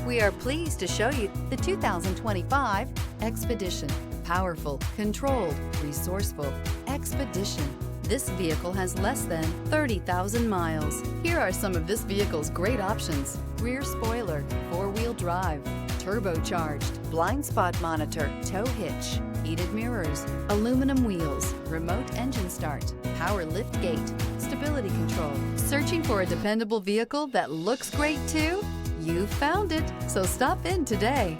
We are pleased to show you the 2025 Expedition. Powerful, controlled, resourceful. Expedition. This vehicle has less than 30,000 miles. Here are some of this vehicle's great options: rear spoiler, four-wheel drive, turbocharged, blind spot monitor, tow hitch, heated mirrors, aluminum wheels, remote engine start, power lift gate, stability control. Searching for a dependable vehicle that looks great too? You found it, so stop in today.